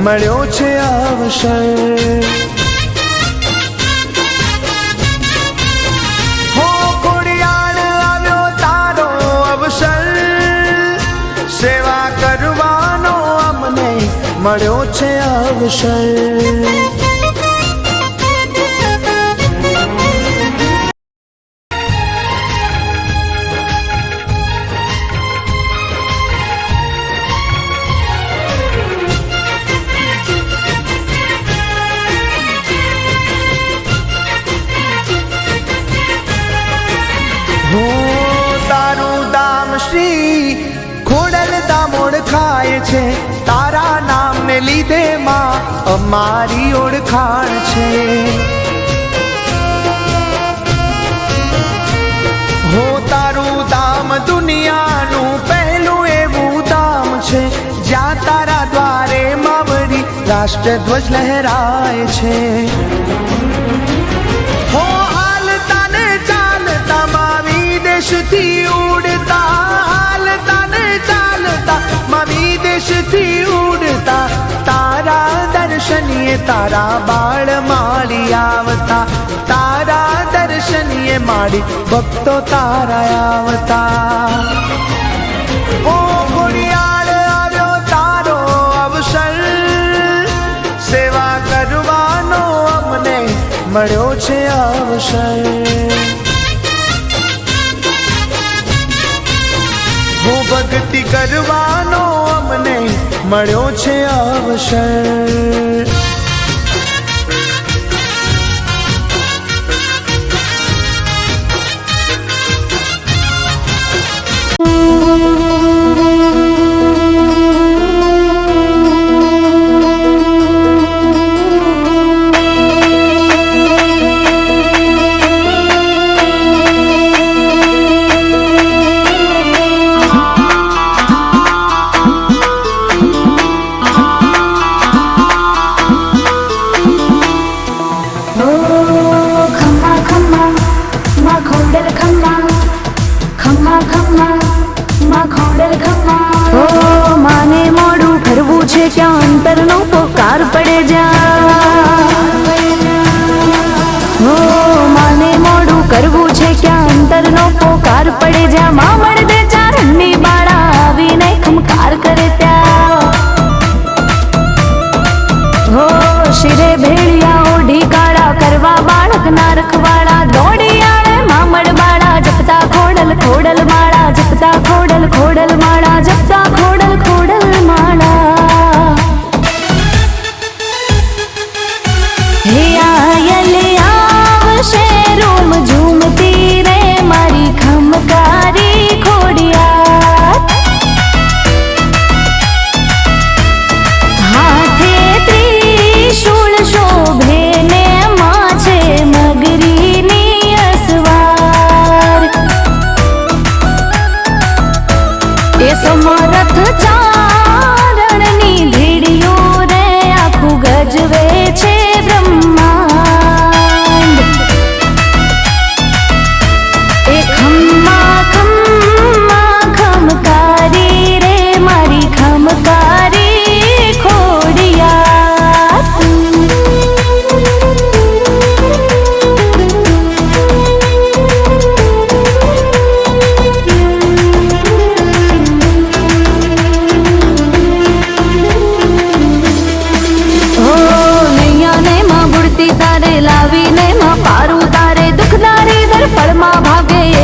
મળ્યો છે અવસર। હો ખોડિયાર આવ્યો તારો અવસર, સેવા કરવાનો અમને મળ્યો છે અવસર। તારું દામ શ્રી ખોડલ દામોડ ખાય છે, તારા નામને લીધે માં અમારી ઓળખાણ છે। હો તારું દામ દુનિયાનું પહેલું એવું દામ છે, જ્યાં તારા દ્વારે માવડી રાષ્ટ્રધ્વજ લહેરાય છે। હો હાલતા ને ચાલતા માં વિદેશથી ઉડતા, હાલતા ને ચાલતા માં વિદેશથી ઉડતા, તારા દર્શનીય તારા બાળ માળી આવતા, તારા દર્શનીય માળી ભક્તો તારા આવતા। ઓ ખોડિયાર આવ્યો તારો અવસર, સેવા કરવાનો અમને મળ્યો છે અવસર। હું ભક્તિ કરવાનો અમને મળ્યો છે અવસર। માને મોડું કરવું છે ક્યાં અંતરનો પોકાર પડે જા, માને મોડું કરવું છે ક્યાં અંતરનો પોકાર પડે જા, માં મળદે ચારણની બાળા આવીને ખમકાર કરે ત્યાં। હો શિરે ભેળિયા ઓઢી કાળા કરવા બાળક ના રખવાળા, દોડી આવે મામડ બાળા જપતા ખોડલ ખોડલ માળા, જપતા ખોડલ ખોડલ માળા, જપતા ખોડલ ખોડલ માળા। હે આયલ આવશે રૂમ ઝૂમતી રે મારી ખમકારી ખોડિયાર, હાથે ત્રિશૂળ શોભે ને માછે મગરીની અસવાર, એ સમરથ ચારણની ધીડીઓ રે આખું ગજવે છે બ્રહ્માંડ, એ ખમ્મા ખમ્મા ખમકારી રે મારી ખમકારી ખોડિયાર।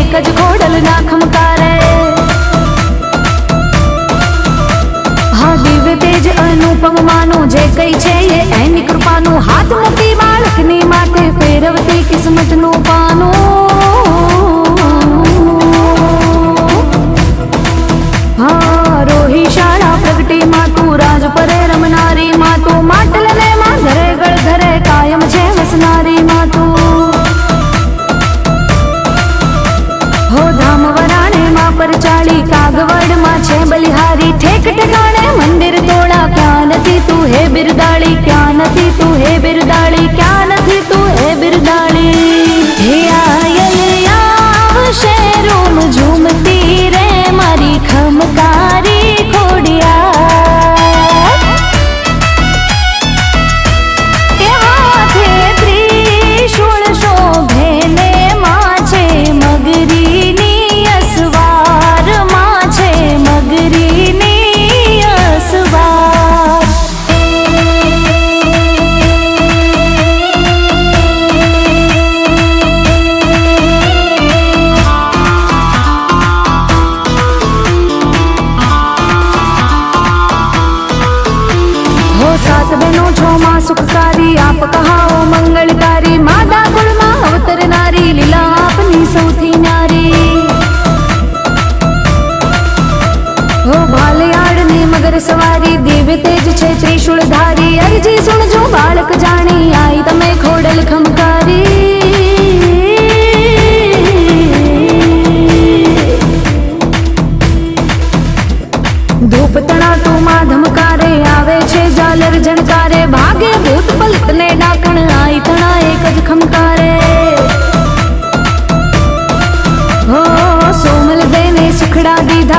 એક જ ખોડલ ના ખમકારે, હા દિવ્ય તેજ અનુપમ માનું જે કઈ છે એ એની કૃપાનું, હાથ મૂકી બાળકની માથે ફેરવતી કિસ્મતનું પાનું, હા રોહી શાળા પ્રગટી માં તું રાજ પરે રમનારી માં તું, માટલ ને માં ઘરે ગળ ઘરે કાયમ છે વસનારી માં તું, હો ધામ વરાણે માં પરચાળી કાગવડ માં છે બલિહારી, ઠેક ઠેકાણે મંદિર તોડા ક્યાં નથી તું હે બિરદાળી, ક્યાં નથી તું હે બિરદાળી, ક્યાં નથી તું હે બિરદાળી। હે આયલ આવશે રૂમ ઝૂમતી રે મારી ખમકારી ખોડિયાર,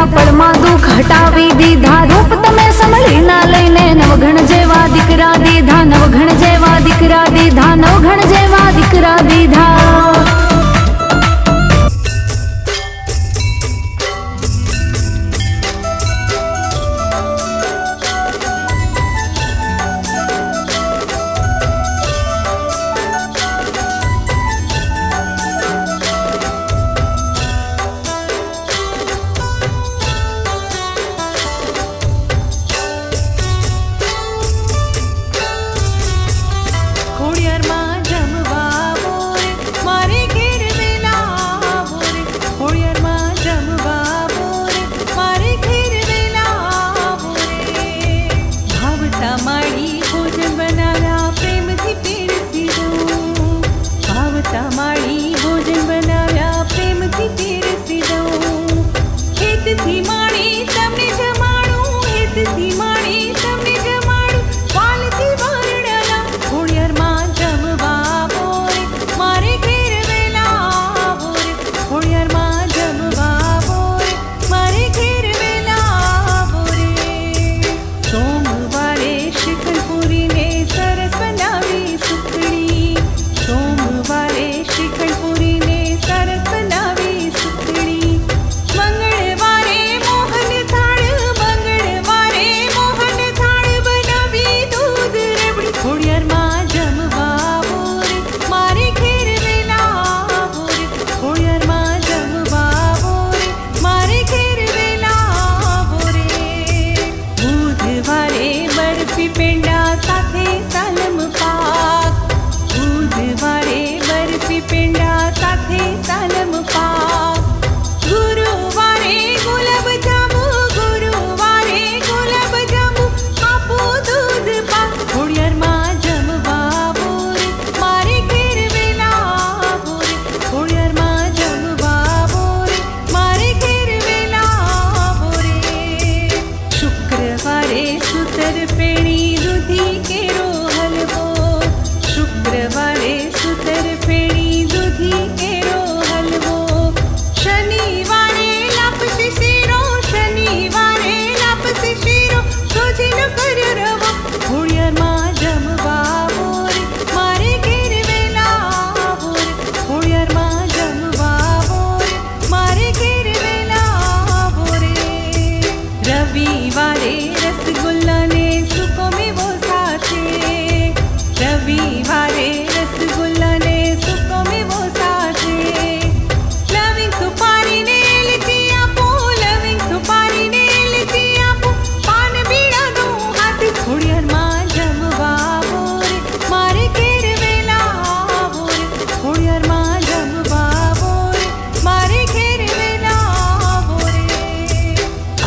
દીધા, પળમાં દુઃખ હટાવી દીધા. રૂપ તમે સંભળી ના લઈને નવઘણ જેવા દીકરા દીધા, નવઘણ જેવા દીકરા દીધા, નવઘણ જેવા દીકરા દીધા.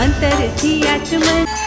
અંતરથી આચમન